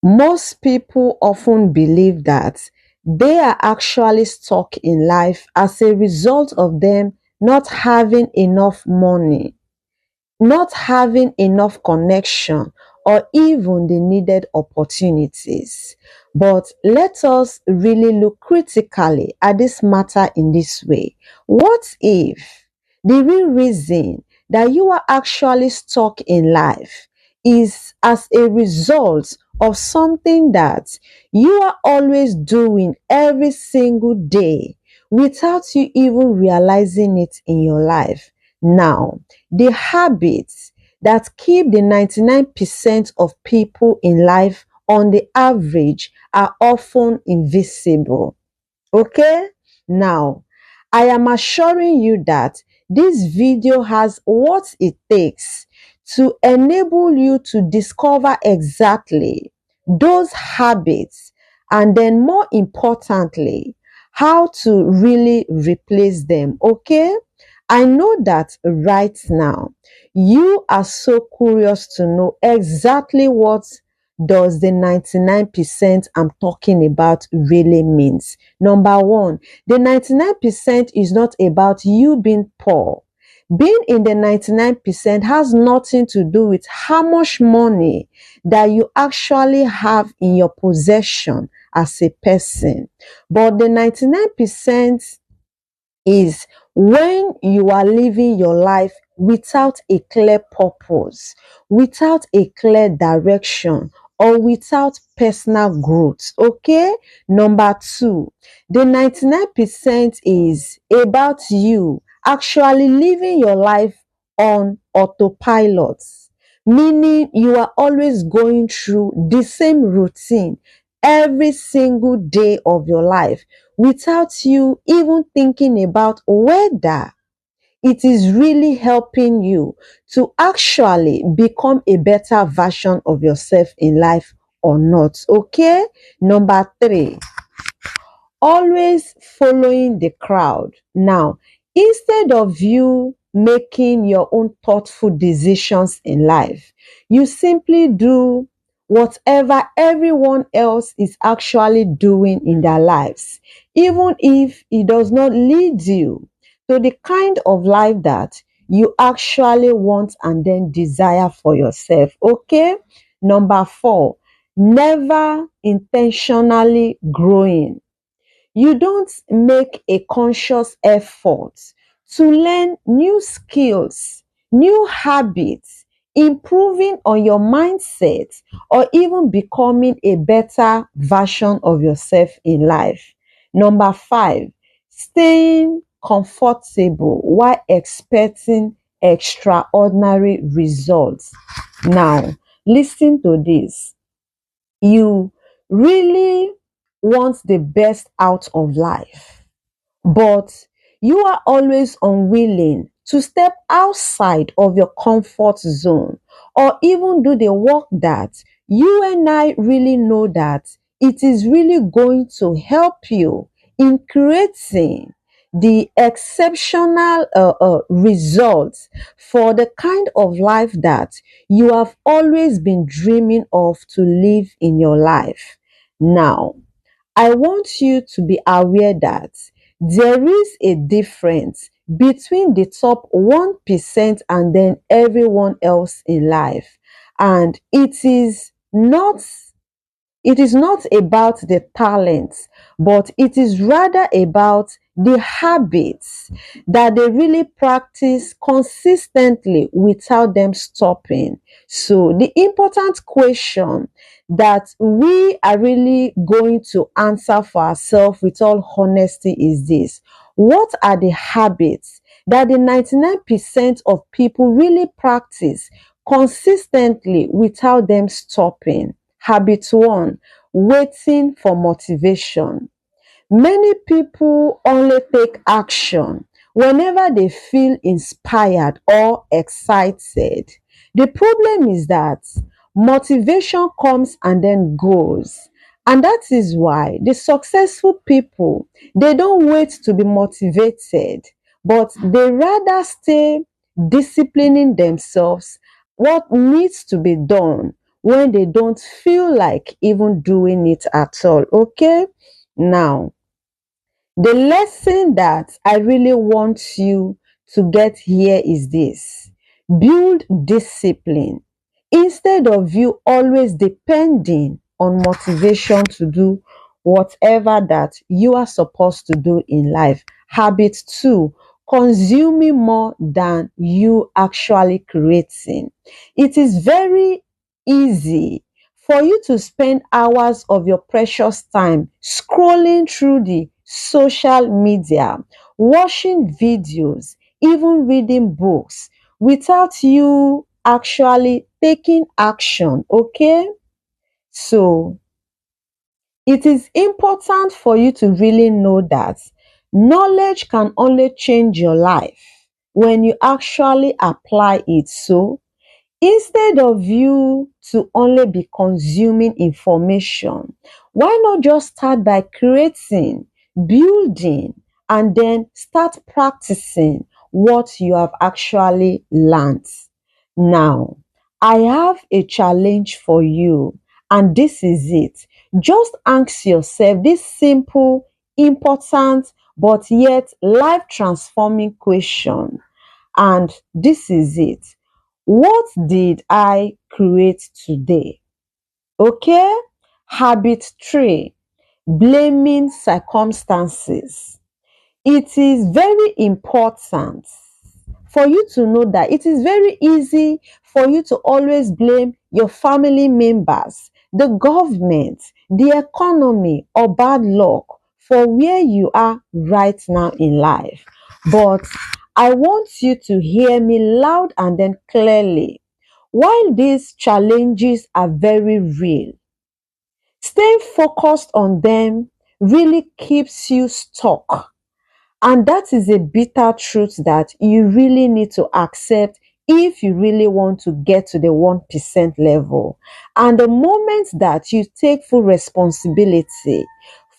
Most people often believe that they are actually stuck in life as a result of them not having enough money, not having enough connection, or even the needed opportunities. But let us really look critically at this matter in this way. What if the real reason that you are actually stuck in life is as a result of something that you are always doing every single day without you even realizing it in your life? Now, the habits that keep the 99% of people in life on the average are often invisible. Okay? Now, I am assuring you that this video has what it takes to enable you to discover exactly those habits, and then more importantly, how to really replace them. Okay? I know that right now you are so curious to know exactly what does the 99% I'm talking about really means. Number one, the 99% is not about you being poor. Being in the 99% has nothing to do with how much money that you actually have in your possession as a person. But the 99% is when you are living your life without a clear purpose, without a clear direction, or without personal growth. Okay? Number two, the 99% is about you actually living your life on autopilot, meaning you are always going through the same routine every single day of your life without you even thinking about whether it is really helping you to actually become a better version of yourself in life or not. Okay? Number three, always following the crowd. Now, instead of you making your own thoughtful decisions in life, you simply do whatever everyone else is actually doing in their lives, even if it does not lead you to the kind of life that you actually want and then desire for yourself. Okay? Number four, never intentionally growing. You don't make a conscious effort to learn new skills, new habits, improving on your mindset, or even becoming a better version of yourself in life. Number five, staying comfortable while expecting extraordinary results. Now, listen to this. You really want the best out of life, but you are always unwilling to step outside of your comfort zone or even do the work that you and I really know that it is really going to help you in creating the exceptional results for the kind of life that you have always been dreaming of to live in your life. Now, I want you to be aware that there is a difference between the top 1% and then everyone else in life. And it is not about the talents, but it is rather about the habits that they really practice consistently without them stopping. So, the important question that we are really going to answer for ourselves with all honesty is this: what are the habits that the 99% of people really practice consistently without them stopping? Habit one, waiting for motivation. Many people only take action whenever they feel inspired or excited. The problem is that motivation comes and then goes. And that is why the successful people, they don't wait to be motivated, but they rather stay disciplining themselves what needs to be done when they don't feel like even doing it at all. Okay? Now, the lesson that I really want you to get here is this: build discipline. Instead of you always depending on motivation to do whatever that you are supposed to do in life. Habit two: consuming more than you actually creating. It is very easy for you to spend hours of your precious time scrolling through the social media, watching videos, even reading books without you actually taking action. Okay? So it is important for you to really know that knowledge can only change your life when you actually apply it. So instead of you to only be consuming information, why not just start by creating, building, and then start practicing what you have actually learned? Now, I have a challenge for you, and this is it. Just ask yourself this simple, important, but yet life transforming question. And this is it: what did I create today? Okay? Habit three: blaming circumstances. It is very important for you to know that it is very easy for you to always blame your family members, the government, the economy, or bad luck for where you are right now in life. But I want you to hear me loud and then clearly. While these challenges are very real, staying focused on them really keeps you stuck, and that is a bitter truth that you really need to accept if you really want to get to the 1% level. And the moment that you take full responsibility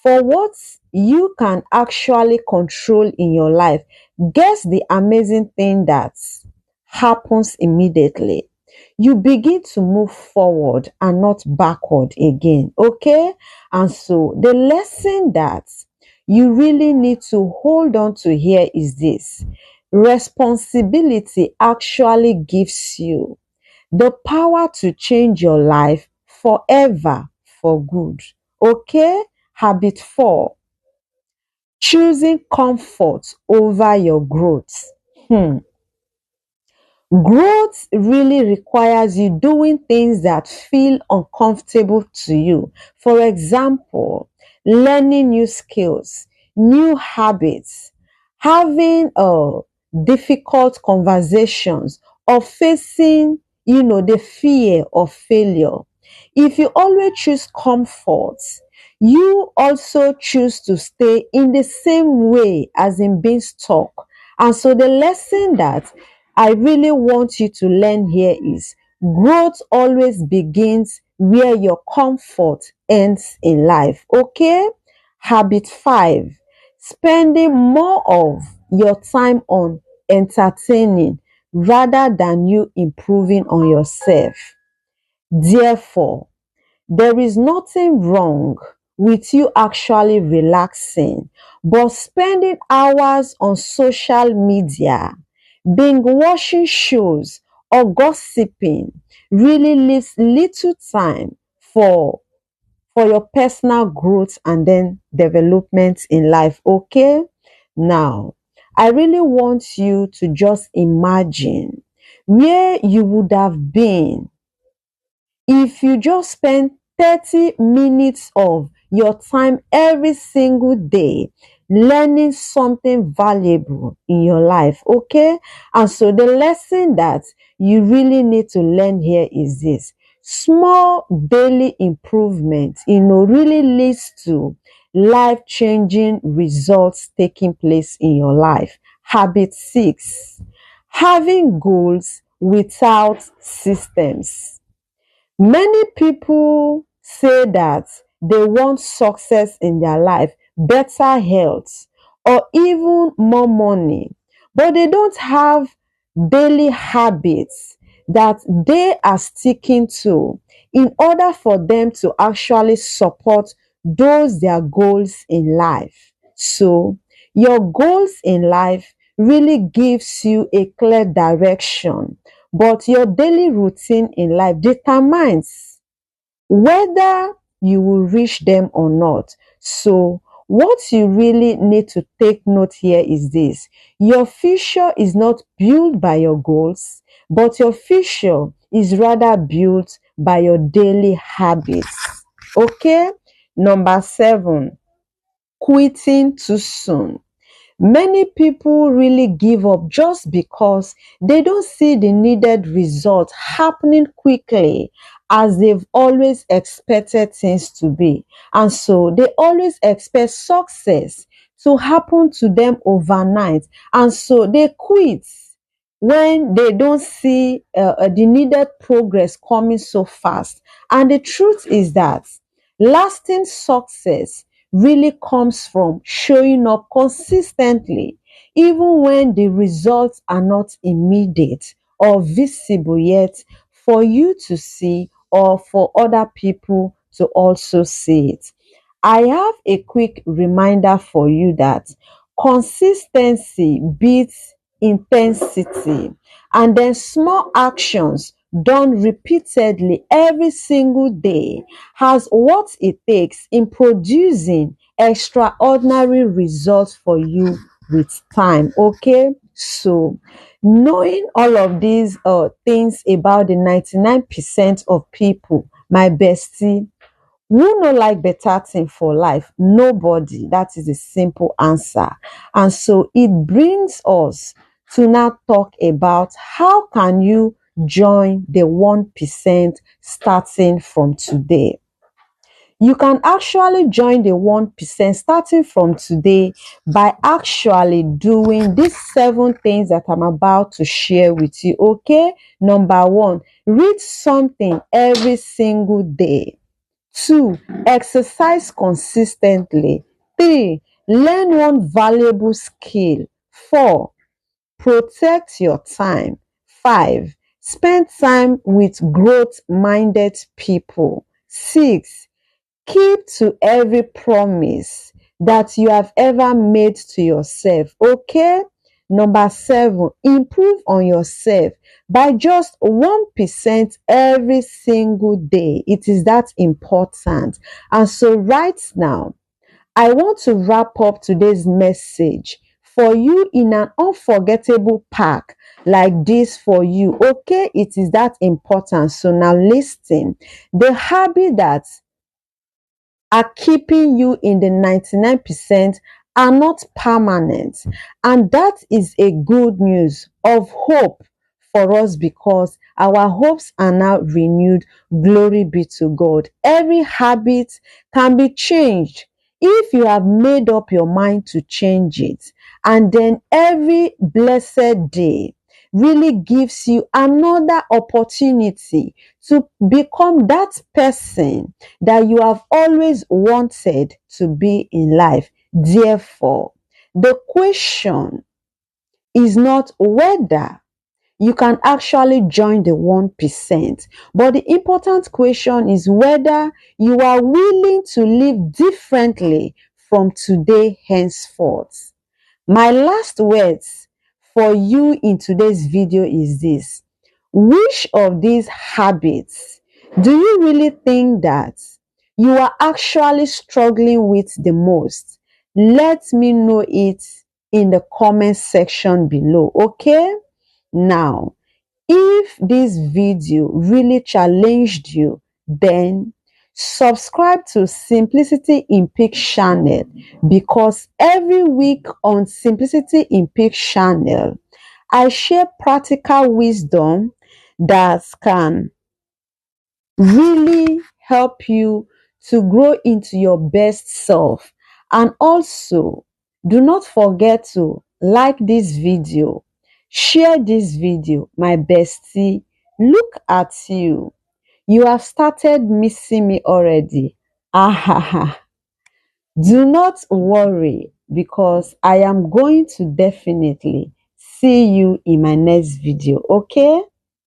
for what you can actually control in your life, guess the amazing thing that happens immediately. You begin to move forward and not backward again. Okay? And so the lesson that you really need to hold on to here is this: responsibility actually gives you the power to change your life forever for good. Okay? Habit four: choosing comfort over your growth. Hmm. Growth really requires you doing things that feel uncomfortable to you. For example, learning new skills, new habits, having difficult conversations, or facing, the fear of failure. If you always choose comfort, you also choose to stay in the same way as in being stuck. And so the lesson that I really want you to learn here is: growth always begins where your comfort ends in life. Okay? Habit five: spending more of your time on entertaining rather than you improving on yourself. Therefore, there is nothing wrong with you actually relaxing, but spending hours on social media, being watching shows, or gossiping really leaves little time for your personal growth and then development in life. Okay? Now, I really want you to just imagine where you would have been if you just spend 30 minutes of your time every single day learning something valuable in your life. Okay? And so the lesson that you really need to learn here is this: small daily improvement, really leads to life changing results taking place in your life. Habit six: having goals without systems. Many people say that they want success in their life, better health, or even more money, but they don't have daily habits that they are sticking to in order for them to actually support those their goals in life. So your goals in life really gives you a clear direction, but your daily routine in life determines whether you will reach them or not. So, what you really need to take note here is this: your future is not built by your goals, but your future is rather built by your daily habits. Okay? Number 7, quitting too soon. Many people really give up just because they don't see the needed result happening quickly as they've always expected things to be. And so they always expect success to happen to them overnight. And so they quit when they don't see the needed progress coming so fast. And the truth is that lasting success really comes from showing up consistently, even when the results are not immediate or visible yet for you to see or for other people to also see it. I have a quick reminder for you that consistency beats intensity, and then small actions done repeatedly every single day has what it takes in producing extraordinary results for you with time. Okay, so knowing all of these things about the 99% of people, my bestie, who no like better thing for life? Nobody. That is a simple answer. And so it brings us to now talk about how can you join the 1% starting from today. You can actually join the 1% starting from today by actually doing these 7 things that I'm about to share with you. Okay? Number 1, read something every single day. 2, exercise consistently. 3, learn one valuable skill. 4, protect your time. 5, spend time with growth-minded people. 6, keep to every promise that you have ever made to yourself. Okay? Number 7, improve on yourself by just 1% every single day. It is that important. And so right now, I want to wrap up today's message for you in an unforgettable pack like this for you. Okay? It is that important. So now listen. The habit that are keeping you in the 99% are not permanent. And that is a good news of hope for us because our hopes are now renewed. Glory be to God. Every habit can be changed if you have made up your mind to change it. And then every blessed day really gives you another opportunity to become that person that you have always wanted to be in life. Therefore, the question is not whether you can actually join the 1%, but the important question is whether you are willing to live differently from today henceforth. My last words for you in today's video is this: which of these habits do you really think that you are actually struggling with the most? Let me know it in the comment section below. Okay? Now, if this video really challenged you, then subscribe to Simplicity in Peak channel, because every week on Simplicity in Peak channel, I share practical wisdom that can really help you to grow into your best self. And also, do not forget to like this video, share this video. My bestie, look at you. You have started missing me already. Ah, do not worry, because I am going to definitely see you in my next video. Okay?